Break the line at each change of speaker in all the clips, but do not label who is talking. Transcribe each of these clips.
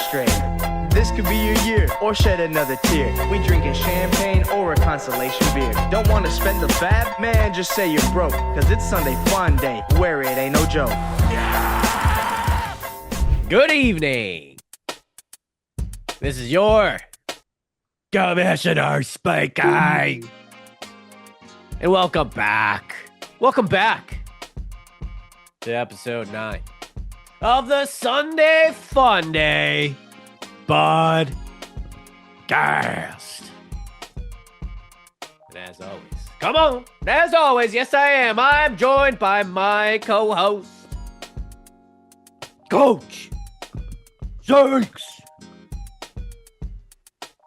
frustrated. This could be your year, or shed another tear. We drinking champagne or a consolation beer. Don't want to spend the fab? Man, just say you're broke. Cause it's Sunday Funday, where it ain't no joke.
Good evening. This is your Commissioner speaking. And welcome back. Welcome back to episode 9 of the Sunday Funday Podcast. And as always, come on, as always, yes I am. I'm joined by my co-host, Coach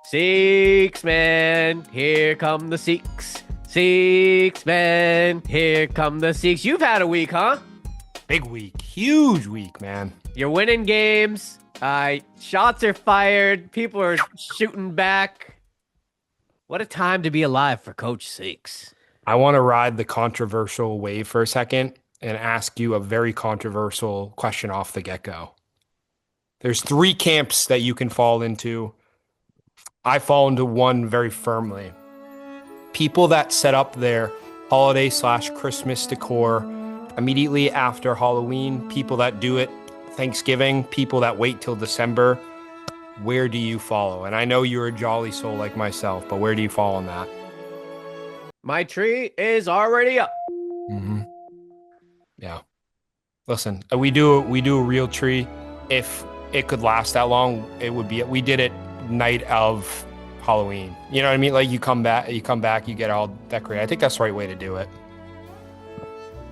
Six man, here come the Six. 6 men, here come the Six. You've had a week, huh?
Big week, huge week, man.
You're winning games. Shots are fired. People are shooting back. What a time to be alive for Coach Six.
I want to ride the controversial wave for a second and ask you a very controversial question off the get-go. There's 3 camps that you can fall into. I fall into one very firmly. People that set up their holiday/Christmas decor immediately after Halloween, people that do it Thanksgiving, people that wait till December. Where do you follow? And I know you're a jolly soul like myself, but where do you fall on that?
My tree is already up.
Mm-hmm. Yeah. Listen, we do a real tree. If it could last that long, it would be. We did it night of Halloween. You know what I mean? Like you come back, you get all decorated. I think that's the right way to do it.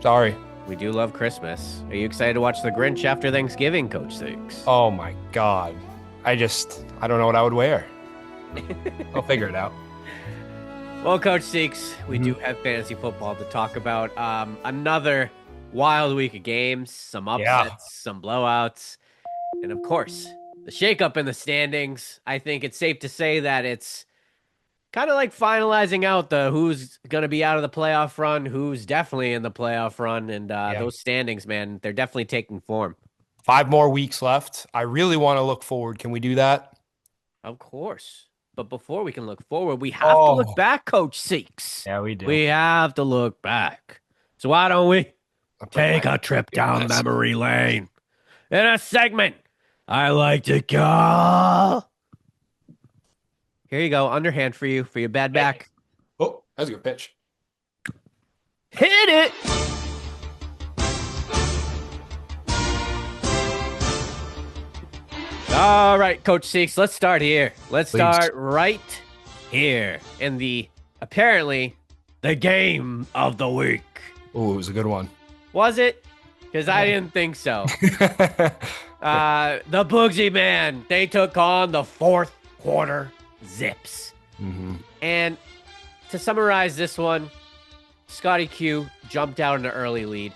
Sorry.
We do love Christmas. Are you excited to watch The Grinch after Thanksgiving, Coach Six?
Oh my God. I don't know what I would wear. I'll figure it out.
Well, Coach Six, we do have fantasy football to talk about. Another wild week of games, some upsets, some blowouts, and of course, the shakeup in the standings. I think it's safe to say that it's kind of like finalizing out the who's going to be out of the playoff run, who's definitely in the playoff run, and those standings, man, they're definitely taking form.
5 more weeks left. I really want to look forward. Can we do that?
Of course. But before we can look forward, we have to look back, Coach Six.
Yeah, we do.
We have to look back. So why don't we take a trip down memory lane in a segment I like to call. Here you go. Underhand for you, for your bad back.
Oh, that's a good pitch.
Hit it. All right, Coach Six, let's start here. Let's start right here in apparently, the game of the week.
Oh, it was a good one.
Was it? Because I didn't think so. The Boogsy Man, they took on the fourth quarter Zips.
Mm-hmm.
And to summarize this one, Scotty Q jumped out in an early lead.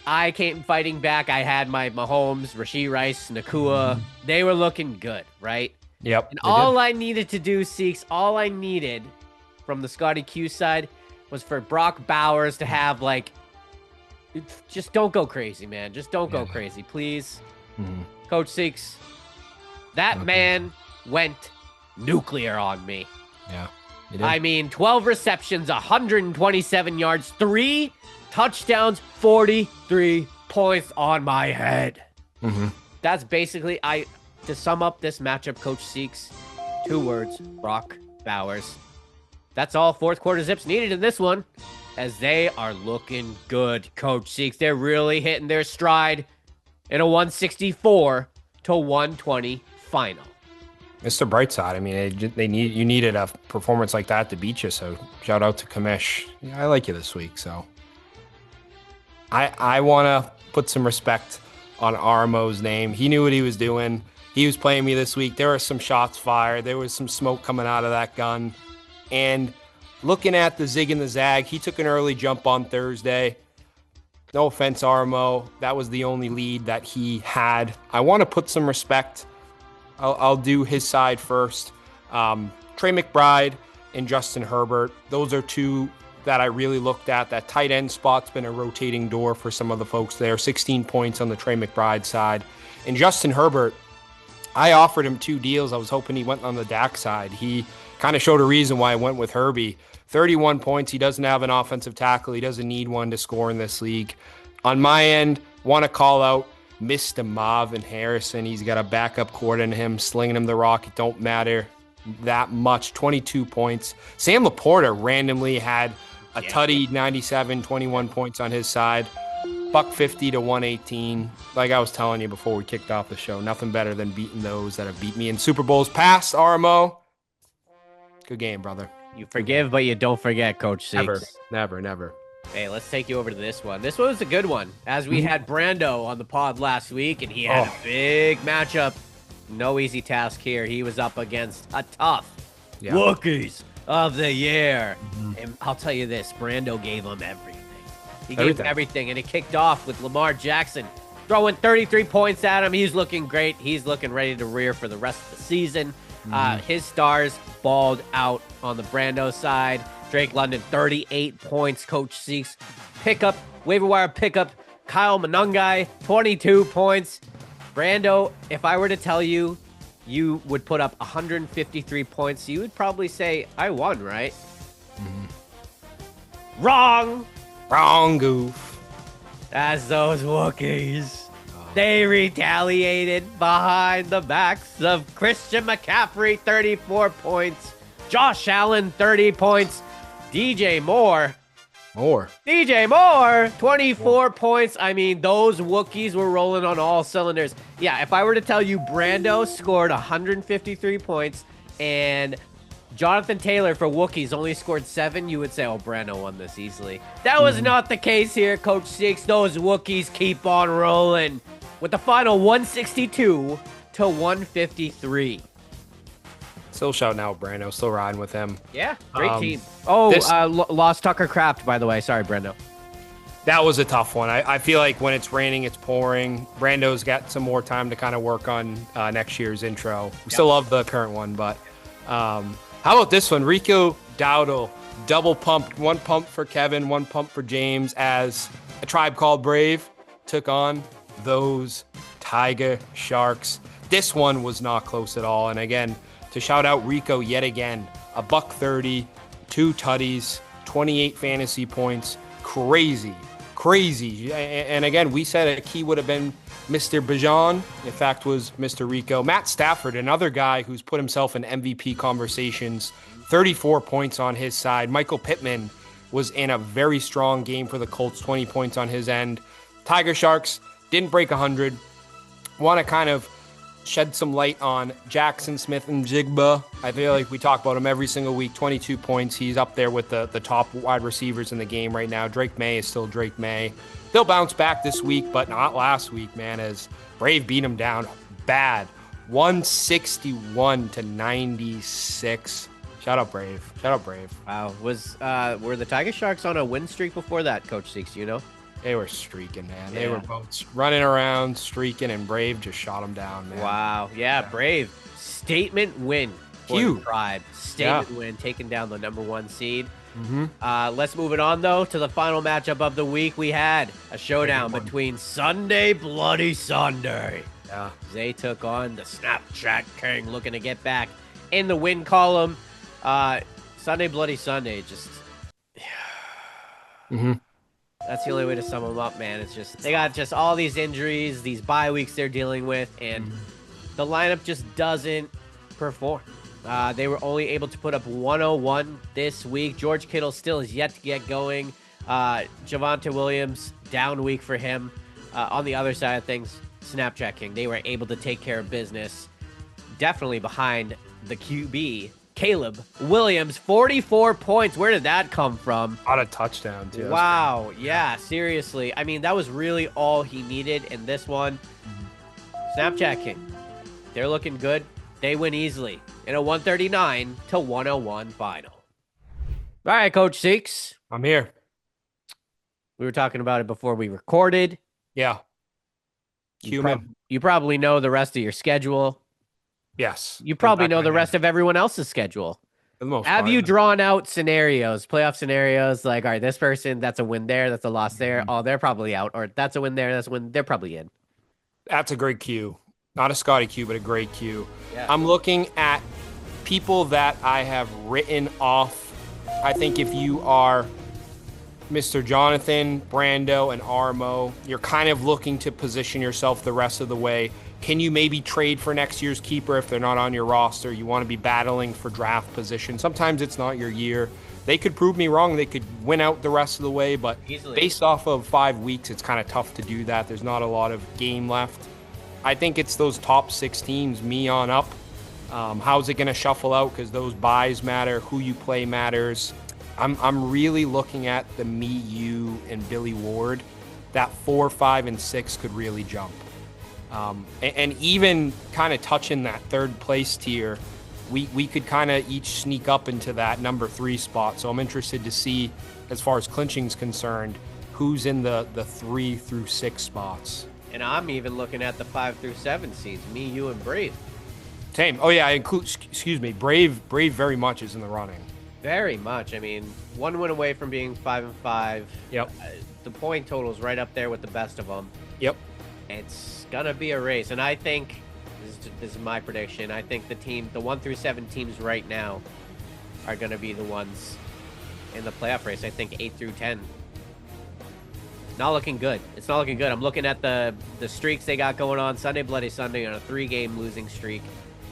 I came fighting back. I had my Mahomes, Rashee Rice, Nakua. They were looking good, right?
Yep.
And all I needed to do, Seeks, all I needed from the Scotty Q side was for Brock Bowers to have, just don't go crazy, man. Just don't go crazy, please.
Mm-hmm.
Coach Seeks, that man went nuclear on me.
Yeah.
I mean, 12 receptions, 127 yards, 3 touchdowns, 43 points on my head.
Mm-hmm.
That's basically, to sum up this matchup, Coach Seeks, 2 words, Brock Bowers. That's all fourth quarter Zips needed in this one, as they are looking good, Coach Seeks. They're really hitting their stride in a 164-120 final.
Mr. Brightside, I mean, you needed a performance like that to beat you, so shout out to Kamish. Yeah, I like you this week, so. I want to put some respect on RMO's name. He knew what he was doing. He was playing me this week. There were some shots fired. There was some smoke coming out of that gun. And looking at the zig and the zag, he took an early jump on Thursday. No offense, RMO. That was the only lead that he had. I want to put some respect. I'll do his side first. Trey McBride and Justin Herbert. Those are 2 that I really looked at. That tight end spot's been a rotating door for some of the folks there. 16 points on the Trey McBride side. And Justin Herbert, I offered him 2 deals. I was hoping he went on the Dak side. He kind of showed a reason why I went with Herbie. 31 points. He doesn't have an offensive tackle. He doesn't need one to score in this league. On my end, want to call out Mr. Marvin Harrison. He's got a backup cord in him, slinging him the rock. It don't matter that much. 22 points. Sam Laporta randomly had a tutty 97, 21 points on his side. $150 to 118. Like I was telling you before we kicked off the show, nothing better than beating those that have beat me in Super Bowls past. RMO, good game, brother.
You forgive, but you don't forget, Coach Six.
Never.
Hey, let's take you over to this one. This one was a good one, as we had Brando on the pod last week, and he had a big matchup. No easy task here. He was up against a tough Wookiees of the year. And I'll tell you this, Brando gave him everything. He gave him everything, and it kicked off with Lamar Jackson throwing 33 points at him. He's looking great. He's looking ready to rear for the rest of the season. His stars balled out on the Brando side. Drake London, 38 points. Coach Seeks pickup, waiver wire pickup. Kyle Monangai, 22 points. Brando, if I were to tell you, you would put up 153 points, you would probably say, I won, right? Wrong!
Wrong goof.
As those Wookiees, they retaliated behind the backs of Christian McCaffrey, 34 points. Josh Allen, 30 points. DJ Moore, 24 points. I mean, those Wookiees were rolling on all cylinders. Yeah, if I were to tell you Brando scored 153 points and Jonathan Taylor for Wookiees only scored 7, you would say, oh, Brando won this easily. That was not the case here, Coach Six. Those Wookiees keep on rolling with the final 162 to 153.
Still shouting out Brando, still riding with him.
Yeah, great team. Oh, lost Tucker Kraft, by the way. Sorry, Brando.
That was a tough one. I feel like when it's raining, it's pouring. Brando's got some more time to kind of work on next year's intro. We still love the current one, but how about this one? Rico Dowdle, double pumped. 1 pump for Kevin, 1 pump for James as a Tribe Called Brave took on those Tiger Sharks. This one was not close at all. And again, to shout out Rico yet again, $130, 2 tutties, 28 fantasy points. Crazy. And again, we said a key would have been Mr. Bajan. In fact, was Mr. Rico. Matt Stafford, another guy who's put himself in MVP conversations, 34 points on his side. Michael Pittman was in a very strong game for the Colts, 20 points on his end. Tiger Sharks didn't break 100. Want to kind of shed some light on Jackson Smith and Jigba. I feel like we talk about him every single week. 22 points. He's up there with the top wide receivers in the game right now. Drake May is still Drake May. They'll bounce back this week, but not last week, man, as Brave beat him down bad. 161 to 96. Shout out Brave.
Wow. Were the Tiger Sharks on a win streak before that, Coach Six, you know?
They were streaking, man. They were both running around, streaking, and Brave just shot them down, man.
Wow. Yeah, Brave. Statement win for the Tribe. Statement win, taking down the #1 seed. Let's move it on, though, to the final matchup of the week. We had a showdown between Sunday Bloody Sunday.
Yeah.
They took on the Snapchat King, looking to get back in the win column. Sunday Bloody Sunday, just... That's the only way to sum them up, man. It's just, they got just all these injuries, these bye weeks they're dealing with, and the lineup just doesn't perform. They were only able to put up 101 this week. George Kittle still is yet to get going. Javonte Williams, down week for him. On the other side of things, Snapchat King, they were able to take care of business. Definitely behind the QB, Caleb Williams, 44 points. Where did that come from?
On a touchdown, too.
Wow. Yeah, seriously. I mean, that was really all he needed in this one. Snapchat King, they're looking good. They win easily in a 139 to 101 final. All right, Coach Six.
I'm here.
We were talking about it before we recorded.
Yeah.
You probably know the rest of your schedule.
Yes.
You probably know the rest of everyone else's schedule.
For the most
Have
part.
you drawn out scenarios, playoff scenarios, like, all right, this person, that's a win there, that's a loss there. Oh, they're probably out. Or that's a win there, that's a win. They're probably in.
That's a great cue. Not a Scotty Q, but a great Q.
Yeah.
I'm looking at people that I have written off. I think if you are Mr. Jonathan, Brando, and Armo, you're kind of looking to position yourself the rest of the way. Can you maybe trade for next year's keeper if they're not on your roster? You want to be battling for draft position. Sometimes it's not your year. They could prove me wrong. They could win out the rest of the way, but
Easily.
Based off of 5 weeks, it's kind of tough to do that. There's not a lot of game left. I think it's those top 6 teams, me on up. How's it going to shuffle out? Because those buys matter. Who you play matters. I'm really looking at the me, you, and Billy Ward. That 4, 5, and 6 could really jump. And even kind of touching that third place tier, we could kind of each sneak up into that number 3 spot. So I'm interested to see, as far as clinching's concerned, who's in the 3 through 6 spots.
And I'm even looking at the 5 through 7 seeds, me, you, and Brave.
Same. Oh yeah, I include. Excuse me. Brave very much is in the running.
Very much. I mean, 1 win away from being 5-5.
Yep.
The point total's right up there with the best of them.
Yep.
It's gonna be a race, and I think this is my prediction. I think the 1 through 7 teams right now are gonna be the ones in the playoff race. I think 8 through 10. Not looking good. It's not looking good. I'm looking at the streaks they got going on. Sunday Bloody Sunday on a 3-game losing streak.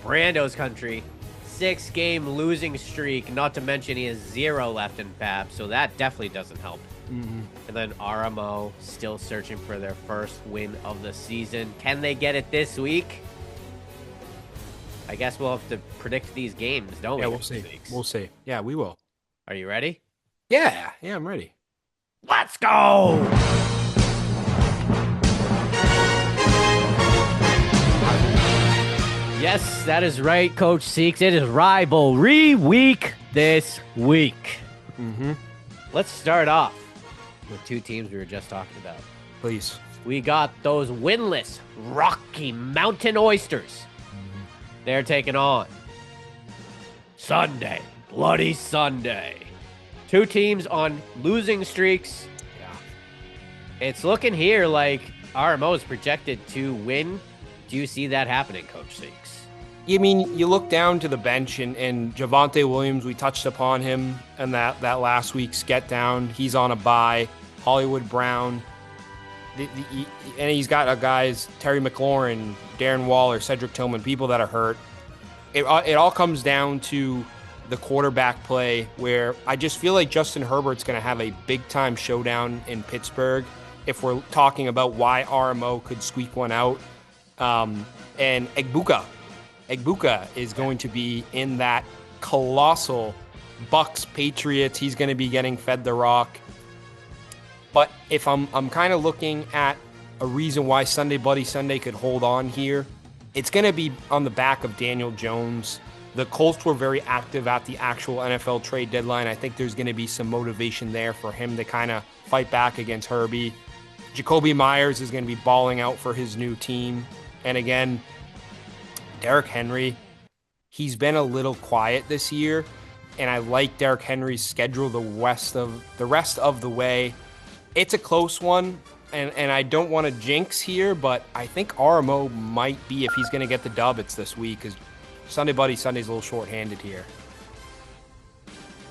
Brando's country, 6-game losing streak. Not to mention he has 0 left in PAP, so that definitely doesn't help.
Mm-hmm.
And then RMO still searching for their first win of the season. Can they get it this week? I guess we'll have to predict these games, don't we?
Yeah, we'll see. We'll see. Yeah, we will.
Are you ready?
Yeah, I'm ready.
Let's go! Yes, that is right, Coach Seeks. It is rivalry week this week.
Mm-hmm.
Let's start off with 2 teams we were just talking about.
Please.
We got those winless Rocky Mountain Oysters. They're taking on Sunday, Bloody Sunday. 2 teams on losing streaks.
Yeah.
It's looking here like RMO is projected to win. Do you see that happening, Coach Seeks?
I mean, you look down to the bench, and Javonte Williams, we touched upon him in that last week's get down. He's on a bye. Hollywood Brown. And he's got guys, Terry McLaurin, Darren Waller, Cedric Tillman, people that are hurt. It all comes down to the quarterback play, where I just feel like Justin Herbert's going to have a big-time showdown in Pittsburgh if we're talking about why RMO could squeak one out. And Egbuka is going to be in that colossal Bucks Patriots. He's going to be getting fed the rock. But if I'm kind of looking at a reason why Sunday Bloody Sunday could hold on here, it's going to be on the back of Daniel Jones. The Colts were very active at the actual NFL trade deadline. I think there's going to be some motivation there for him to kind of fight back against Herbie. Jacoby Myers is going to be balling out for his new team. And again, Derrick Henry, he's been a little quiet this year, and I like Derrick Henry's schedule the rest of the way. It's a close one, and I don't want to jinx here, but I think RMO might be, if he's going to get the dub, it's this week, because Sunday Bloody Sunday's a little short-handed here.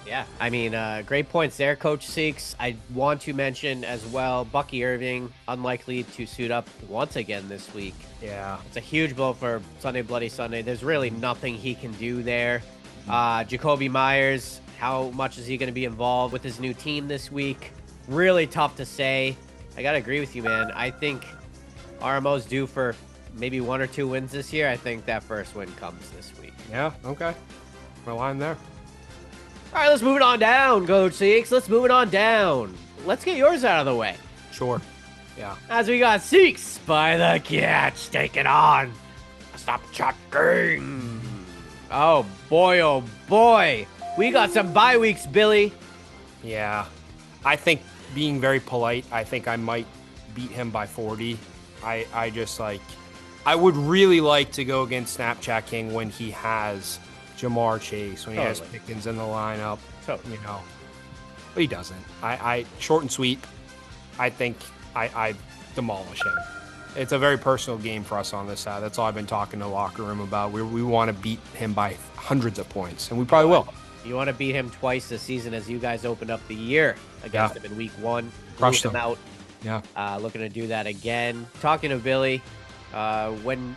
Yeah, I mean, great points there, Coach Seeks. I want to mention as well, Bucky Irving, unlikely to suit up once again this week.
Yeah.
It's a huge blow for Sunday Bloody Sunday. There's really nothing he can do there. Jacoby Myers, how much is he going to be involved with his new team this week? Really tough to say. I got to agree with you, man. I think RMO's due for maybe 1 or 2 wins this year. I think that first win comes this week.
Yeah, okay. My line there.
All right, let's move it on down, Coach Seeks. Let's move it on down. Let's get yours out of the way.
Sure. Yeah.
As we got Seeks by the Catch taking on Stop Chatting. Oh boy. We got some bye weeks, Billy.
Yeah. I think, being very polite, I think I might beat him by 40. I just like, I would really like to go against Snapchat King when he has Jamar Chase, when he has Pickens in the lineup, you know, but he doesn't. I short and sweet. I think I demolish him. It's a very personal game for us on this side. That's all I've been talking to the locker room about. We want to beat him by hundreds of points, and we probably will.
You want to beat him twice this season, as you guys opened up the year against him in week 1.
Crushed
him out.
Yeah.
Looking to do that again. Talking to Billy, when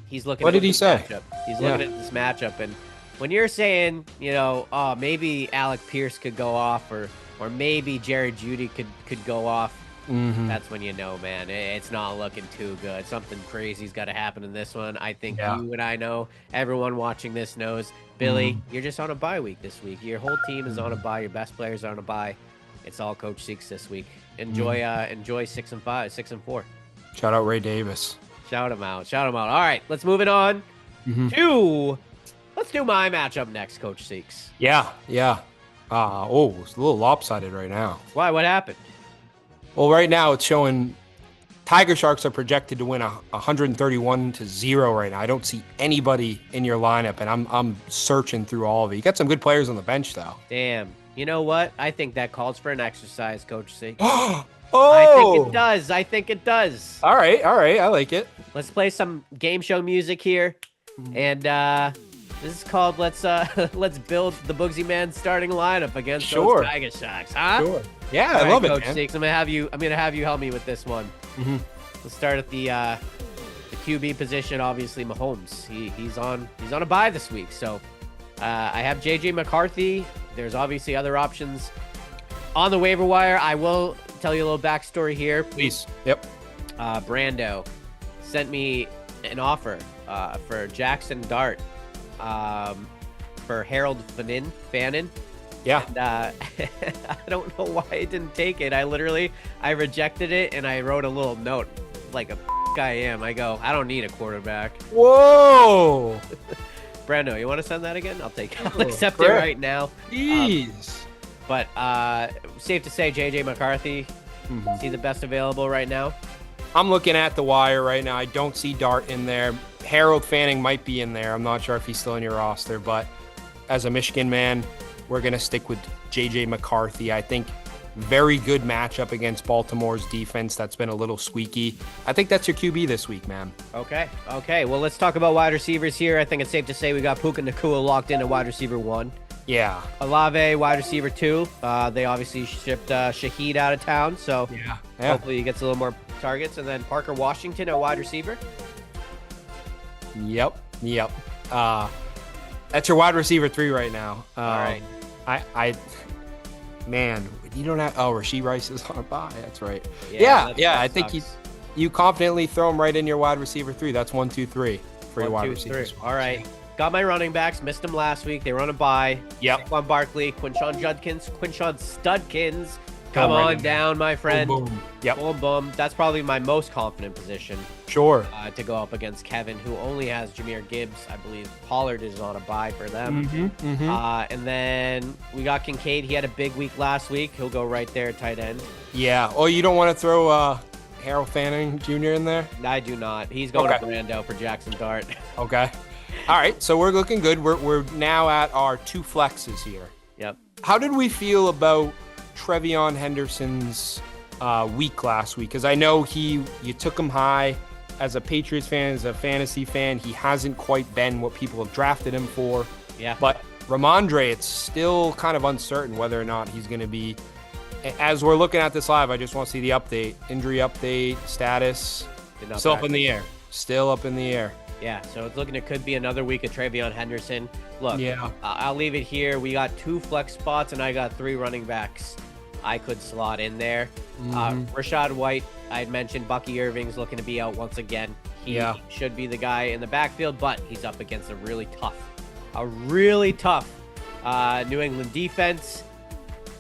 he's looking
what
at
did he say?
Matchup, he's looking at this matchup, and when you're saying, oh, maybe Alec Pierce could go off, or maybe Jared Judy could go off, that's when you know, man, it's not looking too good. Something crazy's got to happen in this one. I think you and I know, everyone watching this knows, Billy, you're just on a bye week this week. Your whole team is on a bye. Your best players are on a bye. It's all Coach Seeks this week. Enjoy 6-5, 6-4.
Shout out Ray Davis.
Shout him out. All right, let's move it on to. Let's do my matchup next, Coach Seeks.
Yeah. It's a little lopsided right now.
Why? What happened?
Well, right now it's showing Tiger Sharks are projected to win 131-0 right now. I don't see anybody in your lineup, and I'm searching through all of it. You got some good players on the bench, though.
Damn. You know what? I think that calls for an exercise, Coach Seeks.
Oh!
I think it does.
All right. I like it.
Let's play some game show music here, and this is called let's build the Bugsy Man starting lineup against those Tiger Sharks, huh?
Sure. Yeah,
All
I love
right,
it,
Coach
man.
Seeks, I'm gonna have you help me with this one. Let's start at the QB position. Obviously, Mahomes. He's on a bye this week, so I have JJ McCarthy. There's obviously other options on the waiver wire. I will tell you a little backstory here,
Please. Yep.
Brando sent me an offer for Jackson Dart, for Harold Fannin.
Yeah.
And, I don't know why I didn't take it. I rejected it, and I wrote a little note, like a I am. I go, I don't need a quarterback.
Whoa.
Brando, you want to send that again? I'll take it. I'll accept it right now.
Jeez.
But safe to say, JJ McCarthy, is he the best available right now?
I'm looking at the wire right now. I don't see Dart in there. Harold Fanning might be in there. I'm not sure if he's still in your roster, but as a Michigan man, we're going to stick with JJ McCarthy. I think very good matchup against Baltimore's defense that's been a little squeaky. I think that's your QB this week, man.
Okay. Well, let's talk about wide receivers here. I think it's safe to say we got Puka Nacua locked in at wide receiver 1.
Yeah.
Olave, wide receiver 2. They obviously shipped Shaheed out of town, so hopefully he gets a little more targets. And then Parker Washington at wide receiver.
Yep. That's your wide receiver 3 right now.
All right.
Man, you don't have. Oh, Rashee Rice is on a bye. That's right.
Yeah.
I think you confidently throw him right in your wide receiver 3. That's 1, 2, 3 for your wide receivers.
All right. Got my running backs. Missed them last week. They were on a bye.
Yep.
Saquon Barkley, Quinshon Studkins. Come on down, my friend.
Boom. Yep.
Boom. That's probably my most confident position.
Sure.
To go up against Kevin, who only has Jahmyr Gibbs. I believe Pollard is on a bye for them. And then we got Kincaid. He had a big week last week. He'll go right there at tight end.
Yeah. Oh, you don't want to throw Harold Fanning Jr. in there?
I do not. He's going to Brando for Jackson Dart.
Okay. All right. So we're looking good. We're now at our 2 flexes here.
Yep.
How did we feel about Trevion Henderson's week last week? Because I know you took him high as a Patriots fan, as a fantasy fan. He hasn't quite been what people have drafted him for.
Yeah.
But Ramondre, it's still kind of uncertain whether or not he's going to be. As we're looking at this live, I just want to see the update. Injury update, status. Still up in the air. Still up in the air.
Yeah, so it's looking, it could be another week of Trevion Henderson. Look, I'll leave it here. We got 2 flex spots, and I got 3 running backs I could slot in there. Rashad White, I had mentioned Bucky Irving's looking to be out once again. He should be the guy in the backfield, but he's up against a really tough New England defense.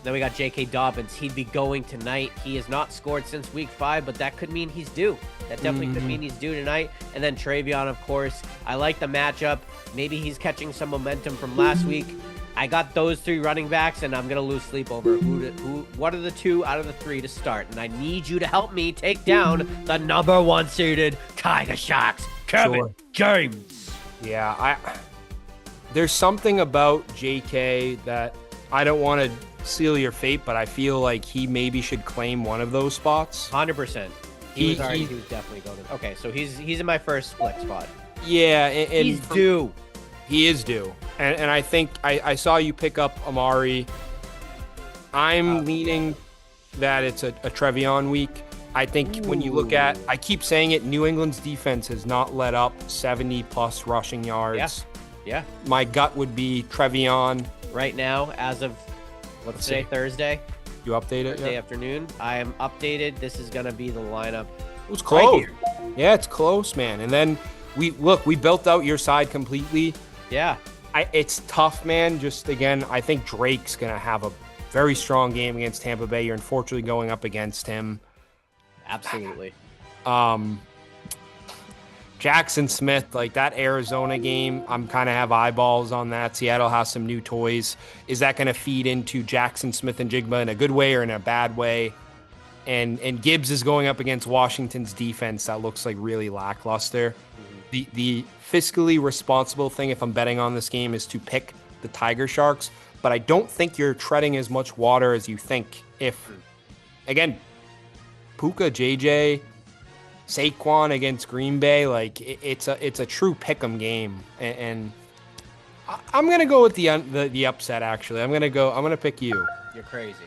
Then we got J.K. Dobbins. He'd be going tonight. He has not scored since week 5, but that could mean he's due. That definitely could mean he's due tonight. And then Trevion, of course. I like the matchup. Maybe he's catching some momentum from last week. I got those 3 running backs, and I'm going to lose sleep over what are the 2 out of the 3 to start. And I need you to help me take down the number 1 seeded Tiger Sharks, Kevin James.
Yeah, there's something about J.K. that I don't want to seal your fate, but I feel like he maybe should claim one of those spots.
100%. He was definitely going to. Okay, so he's in my first split spot.
Yeah, and
he's due.
He is due. And I think I saw you pick up Amari. I'm leaning that it's a Trevion week. I think when you look at, I keep saying it, New England's defense has not let up 70-plus rushing yards.
Yeah.
My gut would be Trevion.
Right now, as of, what's today, Thursday?
You update it?
Thursday afternoon. I am updated. This is going to be the lineup.
It was close.
Right,
yeah, it's close, man. And then we built out your side completely.
Yeah.
It's tough, man. Just, again, I think Drake's going to have a very strong game against Tampa Bay. You're unfortunately going up against him.
Absolutely.
Jackson Smith, like that Arizona game, I'm kind of have eyeballs on that. Seattle has some new toys. Is that going to feed into Jackson Smith and Jigba in a good way or in a bad way? And Gibbs is going up against Washington's defense that looks like really lackluster. Mm-hmm. The fiscally responsible thing, if I'm betting on this game, is to pick the Tiger Sharks. But I don't think you're treading as much water as you think. If, again, Puka, JJ, Saquon against Green Bay, like it's a true pick'em game, and I'm gonna go with the upset. Actually, I'm gonna pick you.
You're crazy.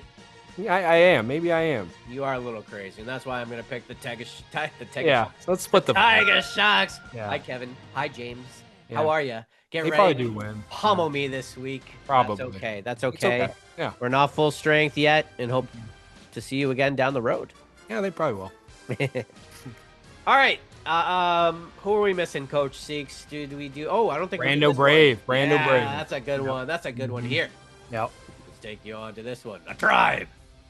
I am. Maybe I am.
You are a little crazy, and that's why I'm gonna pick the Tiger.
Yeah,
Sharks.
Let's split the
Tiger Sharks.
Yeah.
Hi, Kevin. Hi, James.
Yeah.
How are you? Get
they
ready.
Probably do win.
Pummel me this week.
Probably.
That's okay.
Okay. Yeah.
We're not full strength yet, and hope to see you again down the road.
Yeah, they probably will.
All right. Who are we missing, Coach Seeks? Do we do? Oh, I don't think
Brando Brave.
Brave. That's a good
Yep.
one. That's a good one here.
Yep.
Let's take you on to this one. A tribe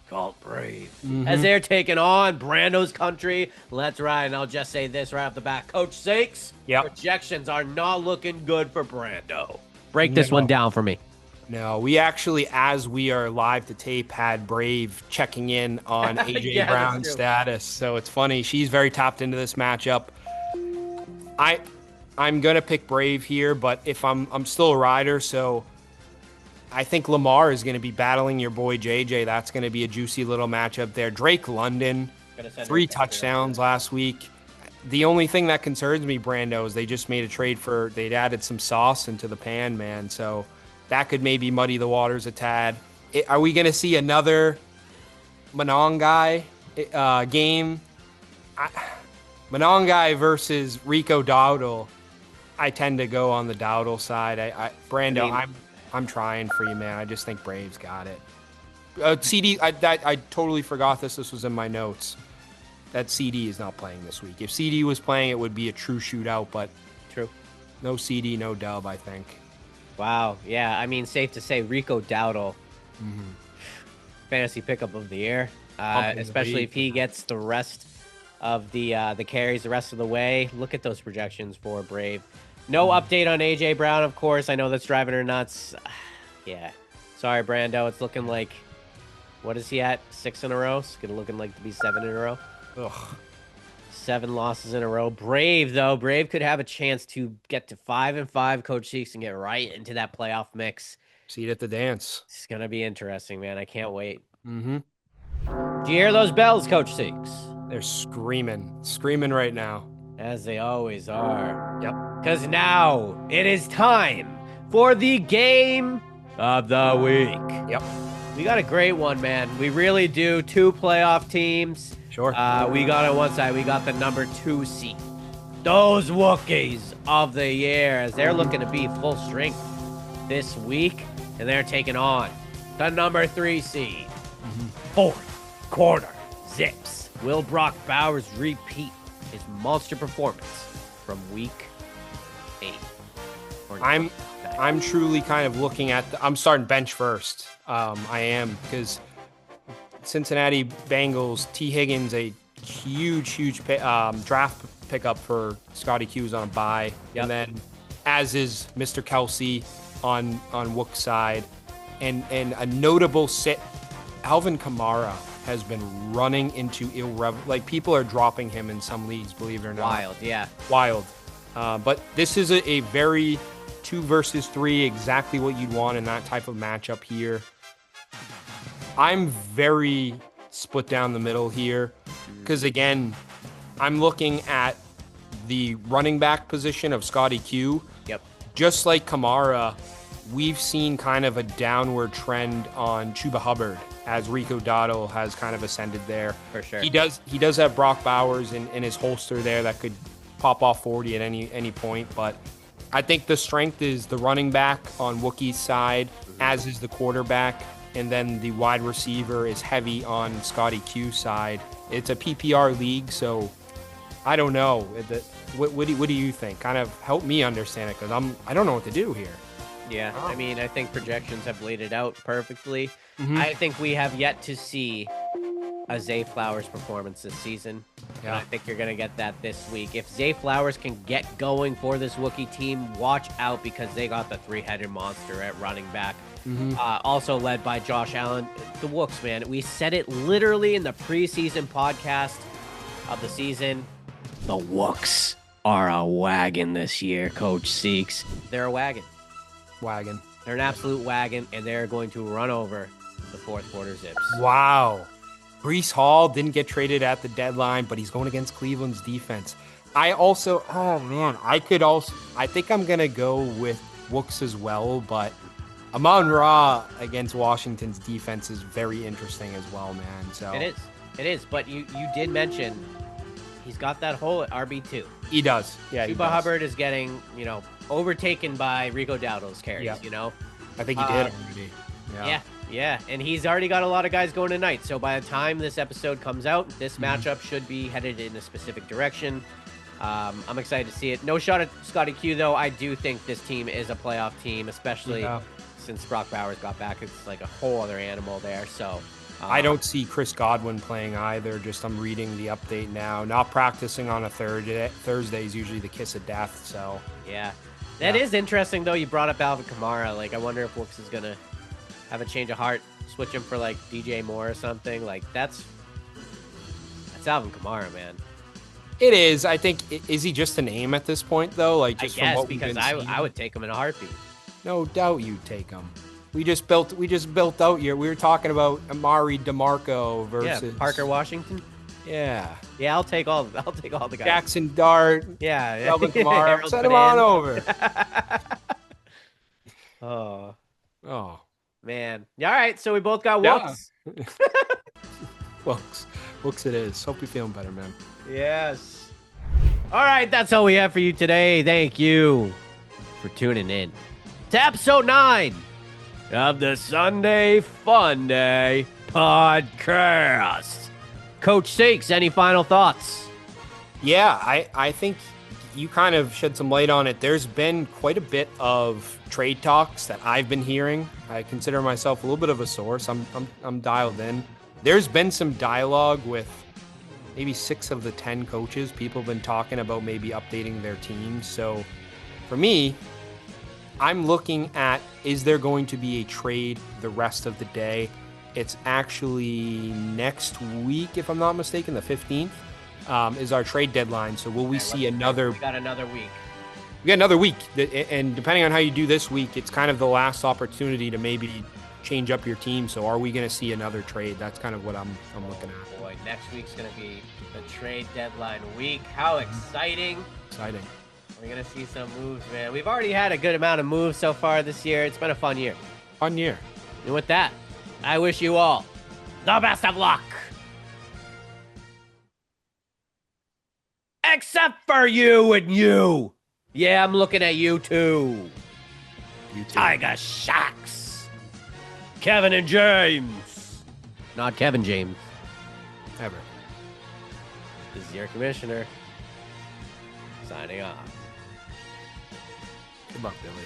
called Brave. As they're taking on Brando's country. Let's ride. And I'll just say this right off the bat. Coach Seeks, projections are not looking good for Brando. Break this one down for me.
No, we actually, as we are live to tape, had Brave checking in on AJ Brown's status. So it's funny. She's very tapped into this matchup. I'm gonna pick Brave here, but if I'm still a rider, so I think Lamar is gonna be battling your boy JJ. That's gonna be a juicy little matchup there. Drake London, 3 touchdowns last week. The only thing that concerns me, Brando, is they just made a trade they'd added some sauce into the pan, man. So that could maybe muddy the waters a tad. Are we going to see another Monongai game? Monongai versus Rico Dowdle. I tend to go on the Dowdle side. Brando, I'm trying for you, man. I just think Braves got it. CD, I totally forgot this. This was in my notes. That CD is not playing this week. If CD was playing, it would be a true shootout, but
true.
No CD, no dub, I think.
Wow. Yeah. I mean, safe to say Rico Dowdle, fantasy pickup of the year, especially if he gets the rest of the carries the rest of the way. Look at those projections for Brave. No update on AJ Brown, of course. I know that's driving her nuts. Yeah. Sorry, Brando. It's looking like, what is he at? 6 in a row? It's looking like to be 7 in a row.
Ugh.
7 losses in a row. Brave, though. Brave could have a chance to get to 5-5, Coach Seeks, and get right into that playoff mix.
See it at the dance.
It's going to be interesting, man. I can't wait.
Mm-hmm.
Do you hear those bells, Coach Seeks?
They're screaming right now.
As they always are.
Yep.
Because now it is time for the game of the week.
Yep.
We got a great one, man. We really do. 2 playoff teams.
Sure.
We got on one side, we got the number 2 seed. Those Wookiees of the year, as they're looking to be full strength this week, and they're taking on the number 3 seed. Fourth quarter zips. Will Brock Bowers repeat his monster performance from week 8?
I'm truly kind of looking at I'm starting bench first. I am, because Cincinnati Bengals, T. Higgins, a huge draft pickup for Scotty Q's on a bye.
Yep.
And then as is Mr. Kelsey on Wooks' side. And a notable sit, Alvin Kamara has been running into like people are dropping him in some leagues, believe it or not.
Wild, yeah.
Wild. But this is a very 2 versus 3, exactly what you'd want in that type of matchup here. I'm very split down the middle here because, again, I'm looking at the running back position of Scotty Q.
Yep.
Just like Kamara, we've seen kind of a downward trend on Chuba Hubbard as Rico Dotto has kind of ascended there.
For sure.
He does have Brock Bowers in his holster there that could pop off 40 at any point, but I think the strength is the running back on Wookie's side, as is the quarterback, and then the wide receiver is heavy on Scotty Q's side. It's a PPR league, so I don't know. What do you think? Kind of help me understand it, because I don't know what to do here.
Yeah, I mean, I think projections have laid it out perfectly.
Mm-hmm.
I think we have yet to see a Zay Flowers performance this season.
Yeah.
And I think you're going to get that this week. If Zay Flowers can get going for this Wookiee team, watch out, because they got the three-headed monster at running back.
Mm-hmm.
Also led by Josh Allen. The Wooks, man. We said it literally in the preseason podcast of the season. The Wooks are a wagon this year, Coach Seeks. They're a wagon.
Wagon.
They're an absolute wagon, and they're going to run over the fourth quarter Zips.
Wow. Breece Hall didn't get traded at the deadline, but he's going against Cleveland's defense. I think I'm going to go with Wooks as well, but Amon-Ra against Washington's defense is very interesting as well, man. So
It is, but you did mention he's got that hole at RB2.
He does. Yeah,
Chuba Hubbard is getting, overtaken by Rico Dowdle's carries,
Yeah. I think he did already.
Yeah, and he's already got a lot of guys going tonight. So by the time this episode comes out, this matchup should be headed in a specific direction. I'm excited to see it. No shot at Scotty Q, though. I do think this team is a playoff team, especially since Brock Bowers got back. It's like a whole other animal there. So
I don't see Chris Godwin playing either. Just I'm reading the update now. Not practicing on a Thursday is usually the kiss of death. So
yeah, that is interesting, though. You brought up Alvin Kamara. Like, I wonder if Wooks is gonna have a change of heart, switch him for like DJ Moore or something. Like that's Alvin Kamara, man.
It is. I think, is he just a name at this point, though? Like, just
I guess,
from what we've
because
been seeing?
I would take him in a heartbeat.
No doubt you'd take him. We just built out here. We were talking about Amari DeMarco versus
Parker Washington.
Yeah,
I'll take all the guys.
Jackson Dart.
Yeah.
Alvin Kamara.
Harold
Send him on
Bananas.
over. Oh.
Man. All right, so we both got
Yeah.
Wooks.
Wooks it is. Hope you're feeling better, man.
Yes. All right, that's all we have for you today. Thank you for tuning in to episode 9 of the Sunday Funday podcast. Coach Sakes, any final thoughts?
Yeah, I think you kind of shed some light on it. There's been quite a bit of trade talks that I've been hearing. I consider myself a little bit of a source. I'm dialed in. There's been some dialogue with maybe 6 of the 10 coaches. People have been talking about maybe updating their teams. So for me, I'm looking at, is there going to be a trade the rest of the day? It's actually next week, if I'm not mistaken, the 15th. Is our trade deadline. So will we see another?
We got another week.
We got another week, and depending on how you do this week, it's kind of the last opportunity to maybe change up your team. So are we going to see another trade? That's kind of what I'm looking at.
Boy, next week's going to be the trade deadline week. How exciting!
Exciting.
We're going to see some moves, man. We've already had a good amount of moves so far this year. It's been a fun year.
Fun year.
And with that, I wish you all the best of luck. Except for you and you. Yeah, I'm looking at you too.
You too.
Tiger Sharks. Kevin and James. Not Kevin James.
Ever.
This is your commissioner. Signing off.
Good luck, Billy.